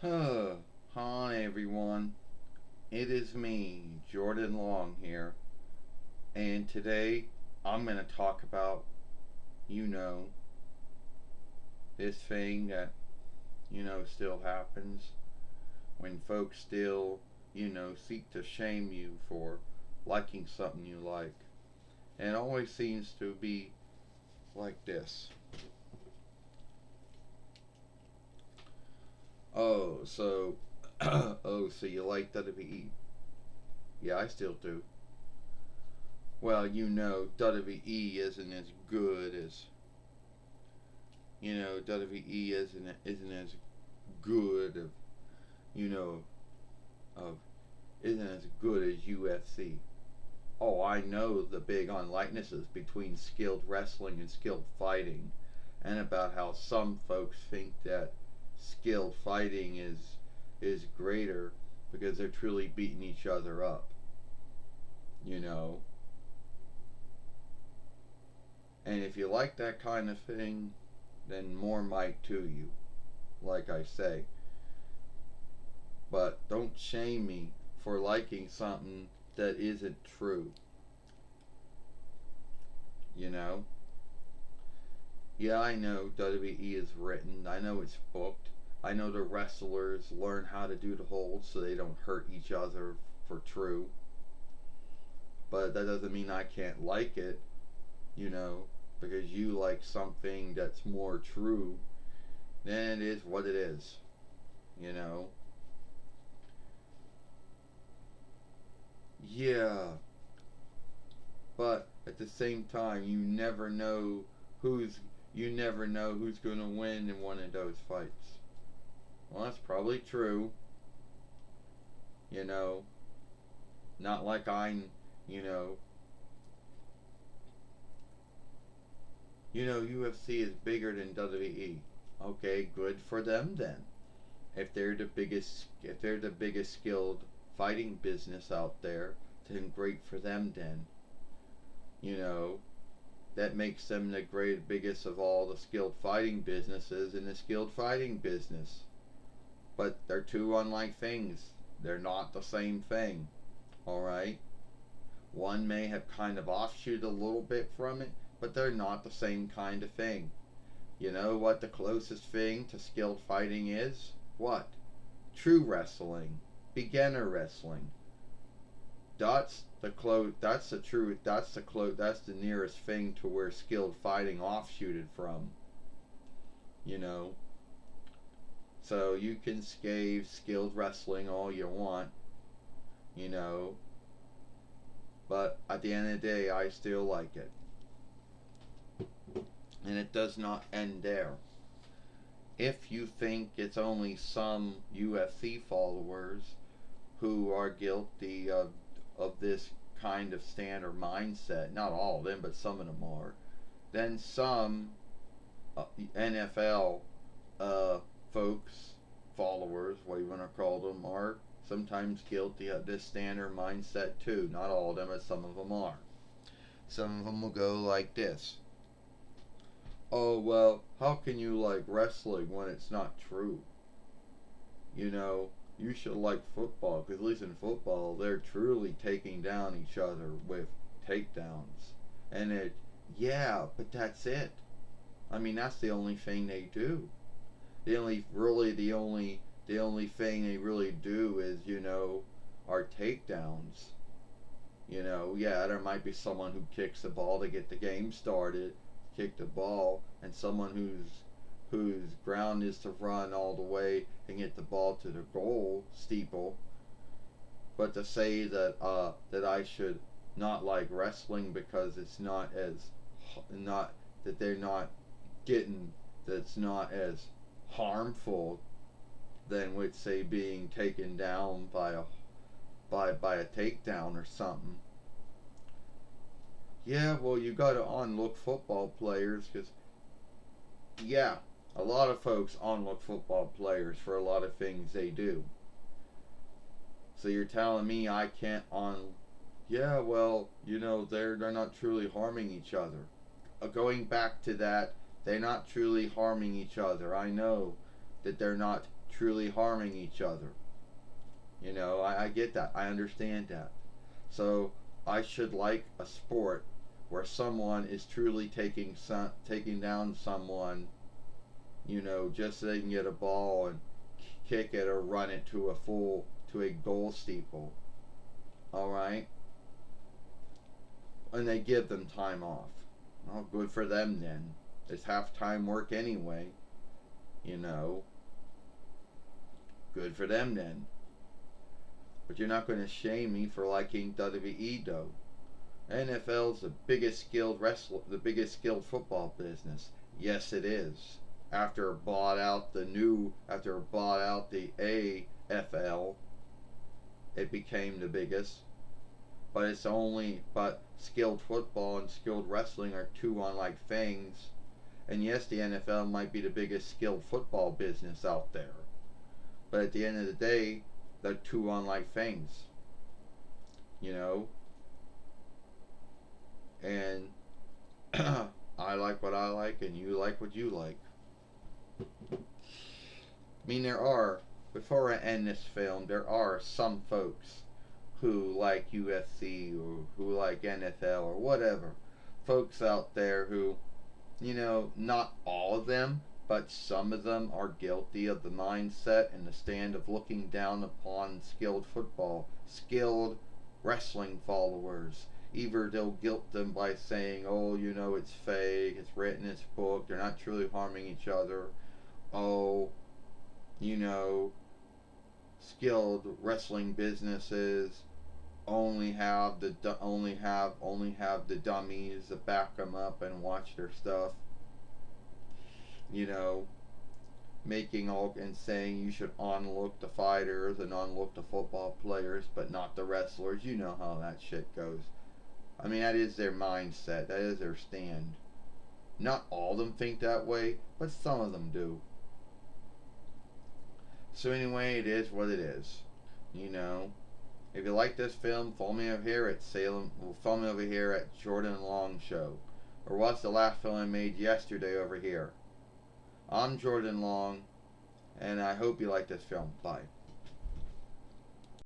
Hi everyone, it is me, Jordan Long here, and today I'm going to talk about, you know, this thing that, still happens when folks still, seek to shame you for liking something you like. And it always seems to be like this. Oh, so, so you like WWE? Yeah, I still do. Well, WWE isn't as good as WWE isn't as good of you know of isn't as good as UFC. Oh, I know the big unlikenesses between skilled wrestling and skilled fighting, and about how some folks think that skilled fighting is greater because they're truly beating each other up. You know, and if you like that kind of thing, then more might to you. Like I say, but don't shame me for liking something that isn't true, you know? Yeah, I know WWE is written. I know it's booked. I know the wrestlers learn how to do the holds so they don't hurt each other for true. But that doesn't mean I can't like it, you know, because you like something that's more true. Then it is what it is, you know? Yeah, but at the same time, who's you never know who's going to win in one of those fights. Well, that's probably true. You know, not like you know, UFC is bigger than WWE. Okay, good for them then. If they're the biggest skilled fighting business out there, then great for them then. You know, that makes them the biggest of all the skilled fighting businesses in the skilled fighting business. But they're two unlike things. They're not the same thing. Alright? One may have kind of offshoot a little bit from it, but they're not the same kind of thing. You know what the closest thing to skilled fighting is? What? True wrestling. Beginner wrestling. That's the true that's the nearest thing to where skilled fighting offshooted from. You know. So you can scave skilled wrestling all you want, you know, but at the end of the day, I still like it. And it does not end there. If you think it's only some UFC followers who are guilty of this kind of standard mindset, not all of them, but some of them are, then some NFL uh, folks, followers, what you want to call them, are sometimes guilty of this standard mindset too. Not all of them, but some of them are. Some of them will go like this. Oh, well, how can you like wrestling when it's not true? You know, you should like football, because at least in football, they're truly taking down each other with takedowns. And yeah, but that's it. I mean, that's the only thing they do. The only thing they really do is, are takedowns. Yeah, there might be someone who kicks the ball to get the game started, kick the ball, and someone whose ground is to run all the way and get the ball to the goal steeple. But to say that I should not like wrestling because it's not that they're not getting that's not as harmful than with say being taken down by a takedown or something. Yeah, well, you got to onlook football players because yeah, a lot of folks onlook football players for a lot of things they do. So you're telling me I can't on? Yeah, well, they're not truly harming each other. Going back to that, they're not truly harming each other. I know that they're not truly harming each other. I get that. I understand that. So I should like a sport where someone is truly taking down someone, just so they can get a ball and kick it or run it to a goal steeple. All right, and they give them time off. Well, good for them then. It's half-time work anyway. You know, good for them then. But you're not going to shame me for liking WWE though. NFL's the biggest skilled football business. Yes, it is. After it bought out the AFL, it became the biggest. But skilled football and skilled wrestling are two unlike things. And yes, the NFL might be the biggest skilled football business out there. But at the end of the day, they're two unlike things. You know? And I like what I like, and you like what you like. I mean, before I end this film, there are some folks who like UFC or who like NFL or whatever. Folks out there who, not all of them, but some of them are guilty of the mindset and the stand of looking down upon skilled wrestling followers. Either they'll guilt them by saying, oh, it's fake, it's written, it's book, they're not truly harming each other. Oh, you know, skilled wrestling businesses only have the dummies that back them up and watch their stuff. You know, making all and saying you should onlook the fighters and onlook the football players, but not the wrestlers. You know how that shit goes. I mean, that is their mindset. That is their stand. Not all of them think that way, but some of them do. So anyway, it is what it is. You know, if you like this film, follow me over here at follow me over here at Jordan Long Show, or watch the last film I made yesterday over here. I'm Jordan Long, and I hope you like this film. Bye.